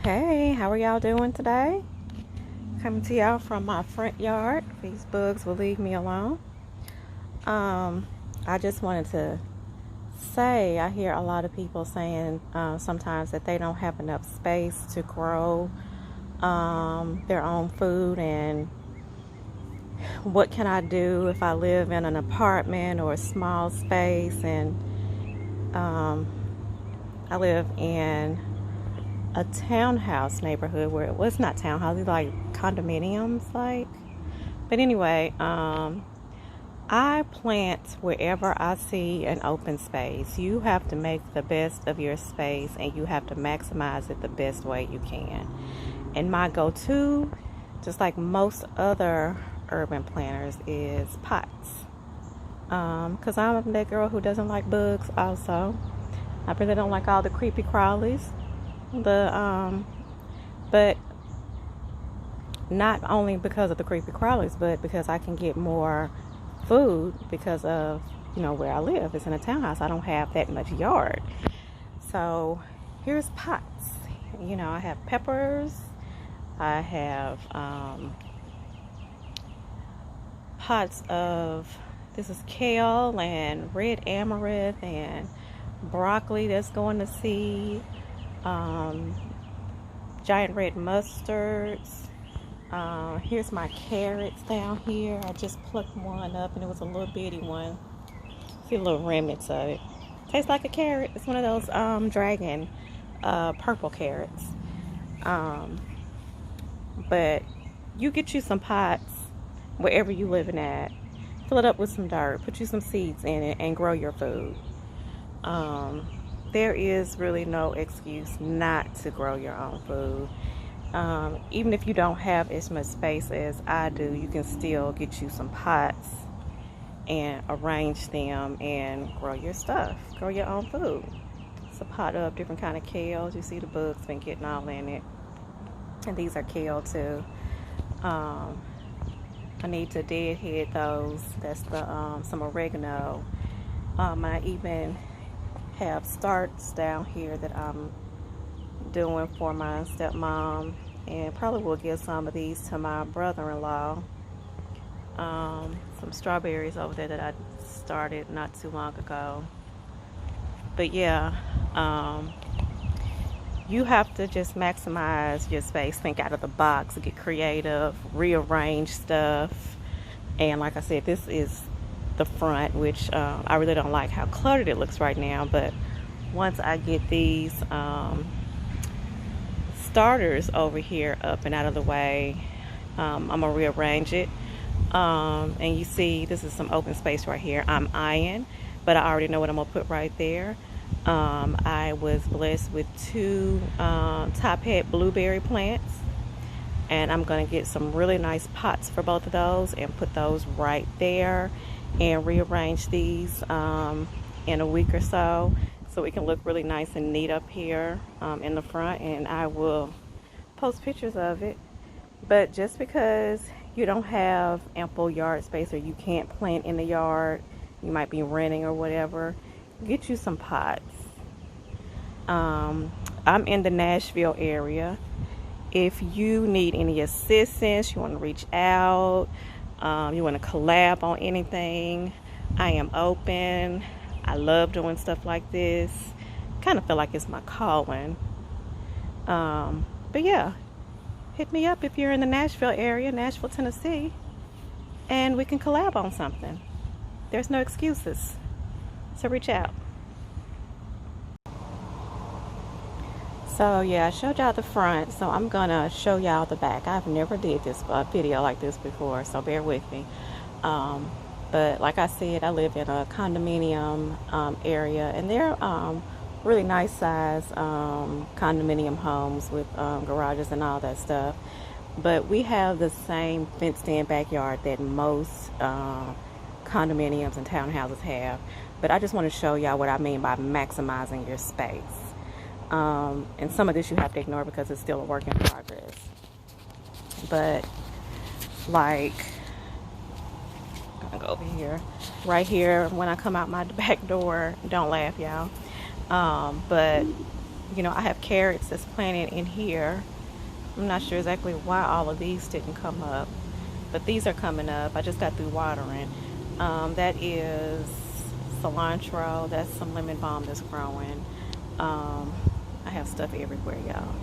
Hey, how are y'all doing today? Coming to y'all from my front yard. These bugs will leave me alone. Um, I just wanted to say I hear a lot of people saying sometimes that they don't have enough space to grow their own food, and what can I do if I live in an apartment or a small space? And um, I live in a townhouse neighborhood where it was not townhouses, like condominiums, like. But anyway, I plant wherever I see an open space. You have to make the best of your space, and you have to maximize it the best way you can. And my go-to, just like most other urban planners, is pots. Because I'm that girl who doesn't like bugs also. I really don't like all the creepy crawlies. But not only because of the creepy crawlies, but because I can get more food because of where I live. It's in a townhouse. I don't have that much yard. So here's pots. I have peppers. I have pots of, this is kale and red amaranth and broccoli that's going to seed. Giant red mustards. Here's my carrots down here. I just plucked one up and it was a little bitty one. See little remnants of it. Tastes like a carrot. It's one of those dragon purple carrots. But you get you some pots wherever you living at. Fill it up with some dirt. Put you some seeds in it and grow your food. There is really no excuse not to grow your own food. Even if you don't have as much space as I do, you can still get you some pots and arrange them and grow your stuff. Grow your own food. It's a pot of different kind of kales. You see the bugs been getting all in it. And these are kale too. I need to deadhead those. That's the some oregano. I even have starts down here that I'm doing for my stepmom, and probably will give some of these to my brother-in-law. Some strawberries over there that I started not too long ago. But yeah, you have to just maximize your space, think out of the box, get creative, rearrange stuff. And like I said, this is the front, which I really don't like how cluttered it looks right now, but once I get these starters over here up and out of the way, I'm gonna rearrange it. And you see this is some open space right here. I'm eyeing, but I already know what I'm gonna put right there. I was blessed with two top hat blueberry plants, and I'm gonna get some really nice pots for both of those and put those right there and rearrange these in a week or so it can look really nice and neat up here in the front. And I will post pictures of it. But just because you don't have ample yard space or you can't plant in the yard, you might be renting or whatever, get you some pots. I'm in the Nashville area. If you need any assistance, you want to reach out, you want to collab on anything, I am open. I love doing stuff like this. Kind of feel like it's my calling. But yeah, hit me up if you're in the Nashville area, Nashville, Tennessee, and we can collab on something. There's no excuses. So reach out. So yeah, I showed y'all the front, so I'm gonna show y'all the back. I've never did this video like this before, so bear with me. But like I said, I live in a condominium area, and they're really nice size condominium homes with garages and all that stuff. But we have the same fenced-in backyard that most condominiums and townhouses have. But I just want to show y'all what I mean by maximizing your space. And some of this you have to ignore because it's still a work in progress. But like, I'm gonna go over here, right here when I come out my back door. Don't laugh, y'all. But you know, I have carrots that's planted in here. I'm not sure exactly why all of these didn't come up, but these are coming up. I just got through watering. That is cilantro. That's some lemon balm that's growing. I have stuff everywhere, y'all.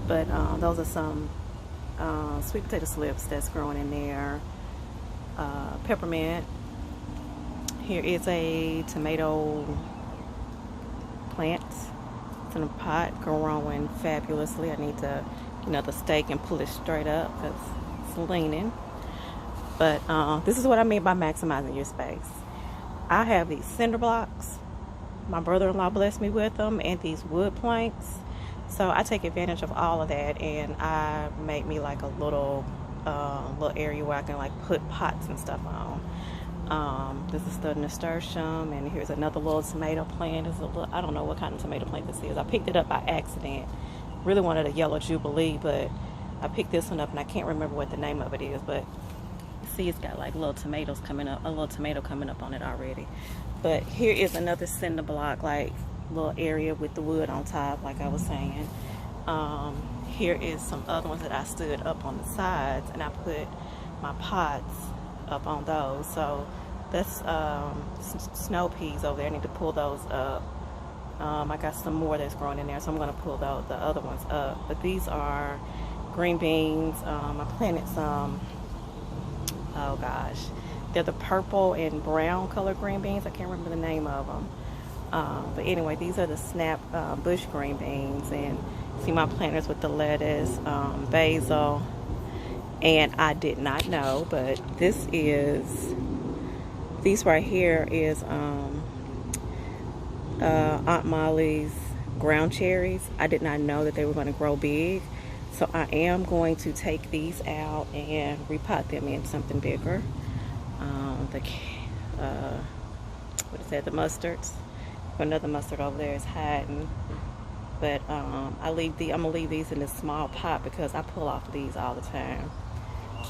But those are some sweet potato slips that's growing in there. Peppermint. Here is a tomato plant. It's in a pot growing fabulously. I need to, you know, the stake and pull it straight up because it's leaning. But this is what I mean by maximizing your space. I have these cinder blocks. My brother-in-law blessed me with them, and these wood planks. So I take advantage of all of that, and I make me like a little area where I can like put pots and stuff on. This is the nasturtium, and here's another little tomato plant. It's a little, I don't know what kind of tomato plant this is. I picked it up by accident. Really wanted a yellow jubilee, but I picked this one up, and I can't remember what the name of it is. But you see, it's got like little tomatoes coming up, a little tomato coming up on it already. But here is another cinder block, like little area with the wood on top, like I was saying. Here is some other ones that I stood up on the sides, and I put my pots up on those. So that's snow peas over there. I need to pull those up. I got some more that's growing in there, so I'm going to pull the other ones up. But these are green beans. I planted some, oh gosh, they're the purple and brown color green beans. I can't remember the name of them. But anyway, these are the snap bush green beans, and see my planters with the lettuce, basil, and I did not know, but these right here is Aunt Molly's ground cherries. I did not know that they were going to grow big, so I am going to take these out and repot them in something bigger. What is that? The mustards. Another mustard over there is hiding, but I'm gonna leave these in this small pot because I pull off these all the time.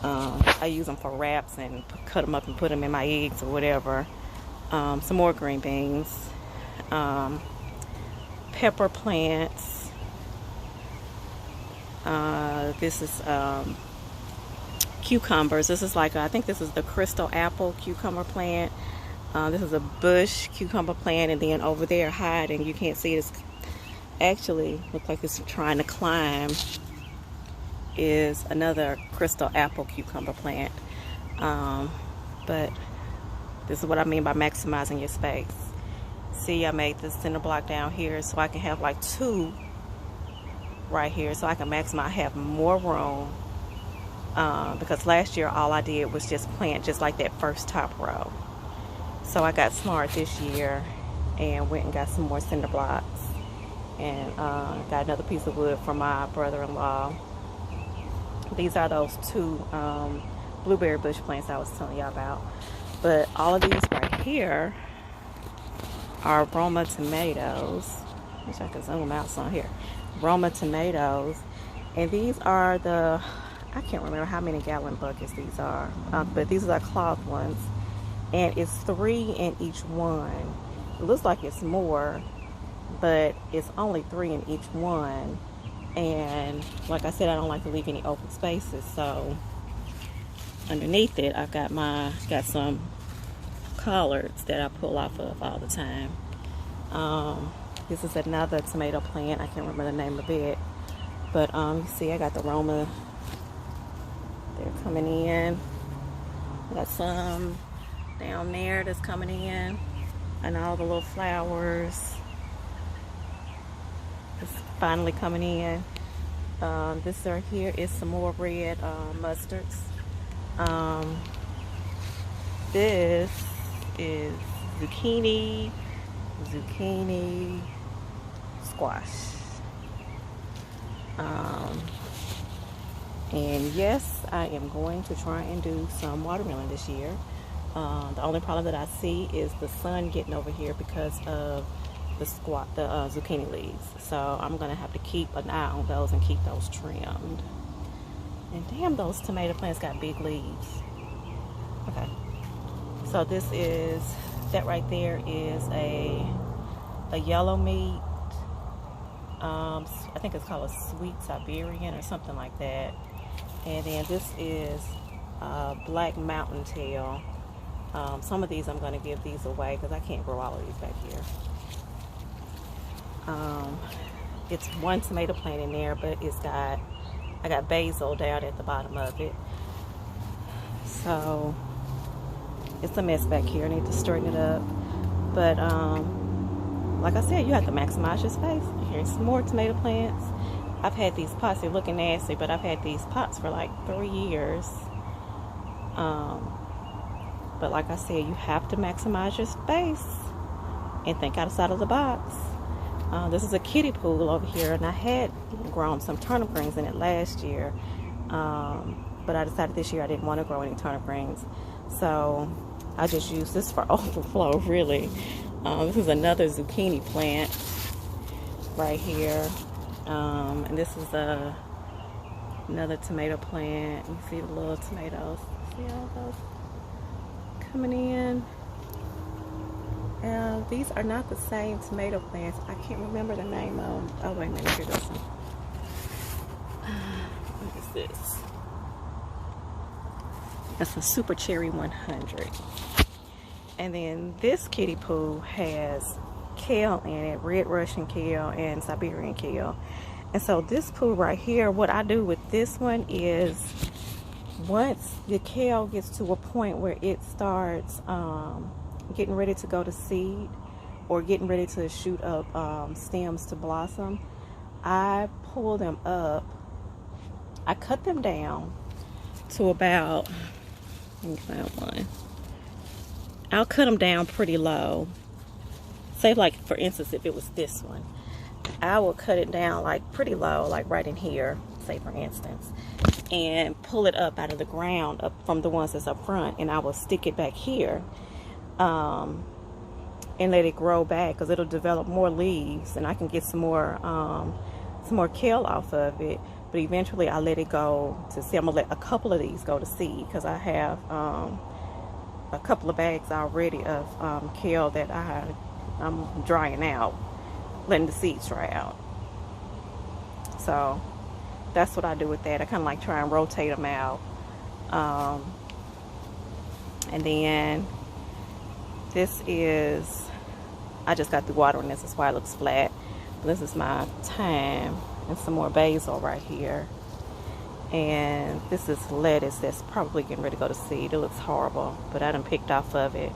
I use them for wraps and cut them up and put them in my eggs or whatever. Some more green beans, pepper plants. This is cucumbers. This is like I think this is the crystal apple cucumber plant. This is a bush cucumber plant, and then over there hiding, you can't see it, it's actually look like it's trying to climb, is another crystal apple cucumber plant. But this is what I mean by maximizing your space. See, I made this cinder block down here so I can have like two right here, so I can maximize, have more room. Because last year all I did was just plant just like that first top row. So I got smart this year and went and got some more cinder blocks, and got another piece of wood from my brother-in-law. These are those two blueberry bush plants I was telling y'all about. But all of these right here are Roma tomatoes. Wish I could zoom out some here. Roma tomatoes, and these are the, I can't remember how many gallon buckets these are, but these are the cloth ones. And it's 3 in each one. It looks like it's more, but it's only 3 in each one. And like I said, I don't like to leave any open spaces, so underneath it I've got some collards that I pull off of all the time. This is another tomato plant. I can't remember the name of it, but you see I got the Roma, they're coming in. I got some down there that's coming in, and all the little flowers is finally coming in. This right here is some more red mustards. This is zucchini, squash. And yes, I am going to try and do some watermelon this year. The only problem that I see is the sun getting over here because of the zucchini leaves. So I'm gonna have to keep an eye on those and keep those trimmed. And damn, those tomato plants got big leaves. Okay, so that right there is a yellow meat I think it's called a sweet Siberian or something like that. And then this is black mountain tail. Some of these I'm going to give these away because I can't grow all of these back here. It's one tomato plant in there, but I got basil down at the bottom of it. So it's a mess back here. I need to straighten it up. But like I said, you have to maximize your space. Here's some more tomato plants. I've had these pots, they're looking nasty, but I've had these pots for like 3 years. But like I said, you have to maximize your space and think outside of the box. This is a kiddie pool over here, and I had grown some turnip greens in it last year. But I decided this year I didn't want to grow any turnip greens. So I just used this for overflow, really. This is another zucchini plant right here. And this is another tomato plant. You see the little tomatoes. See all those coming in? These are not the same tomato plants. I can't remember the name of them. Oh, wait a minute. Here goes some. What is this? That's a Super Cherry 100. And then this kiddie pool has kale in it, red Russian kale and Siberian kale. And so this pool right here, what I do with this one is once the kale gets to a point where it starts getting ready to go to seed or getting ready to shoot up stems to blossom, I pull them up. I cut them down to about, let me find one. I'll cut them down pretty low. Say like, for instance, if it was this one, I will cut it down like pretty low, like right in here, say for instance, and pull it up out of the ground, up from the ones that's up front, and I will stick it back here and let it grow back, because it'll develop more leaves and I can get some more kale off of it. But eventually I let it go to see. I'm gonna let a couple of these go to seed, because I have a couple of bags already of kale that I'm drying out, letting the seeds dry out. So that's what I do with that. I kind of like try and rotate them out. And then this is, I just got the water in this, that's why it looks flat. But this is my thyme and some more basil right here. And this is lettuce that's probably getting ready to go to seed. It looks horrible, but I done picked off of it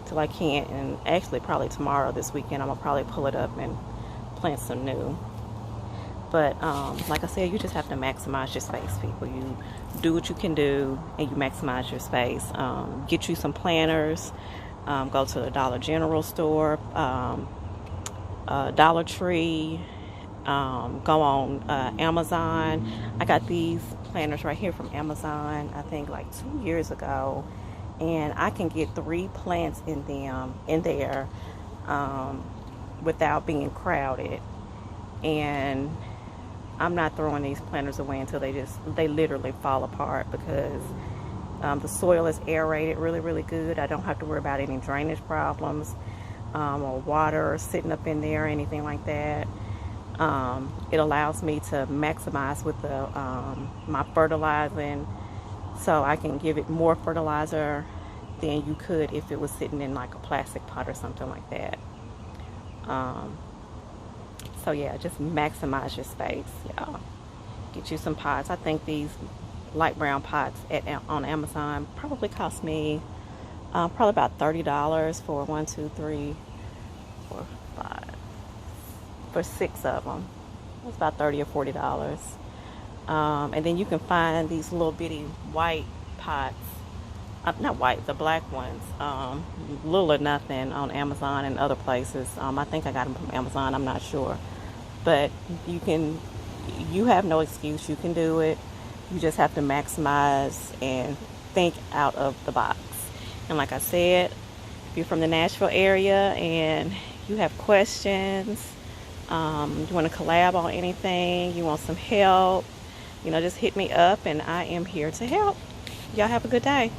till I can't. And actually probably tomorrow, this weekend, I'm gonna probably pull it up and plant some new. But like I said, you just have to maximize your space, people. You do what you can do and you maximize your space. Get you some planters. Go to the Dollar General store, Dollar Tree, go on Amazon. I got these planters right here from Amazon, I think like 2 years ago, and I can get 3 plants in there without being crowded. And I'm not throwing these planters away until they literally fall apart, because the soil is aerated really good. I don't have to worry about any drainage problems or water sitting up in there or anything like that. It allows me to maximize with my fertilizing, so I can give it more fertilizer than you could if it was sitting in like a plastic pot or something like that. So yeah, just maximize your space, y'all. Get you some pots. I think these light brown pots on Amazon probably cost me probably about $30 for 1, 2, 3, 4, 5, for 6 of them. It's about $30 or $40. And then you can find these little bitty white pots, not white, the black ones, little or nothing, on Amazon and other places. I think I got them from Amazon, I'm not sure. But you have no excuse, you can do it. You just have to maximize and think out of the box. And like I said, if you're from the Nashville area and you have questions, you want to collab on anything, you want some help, just hit me up and I am here to help. Y'all have a good day.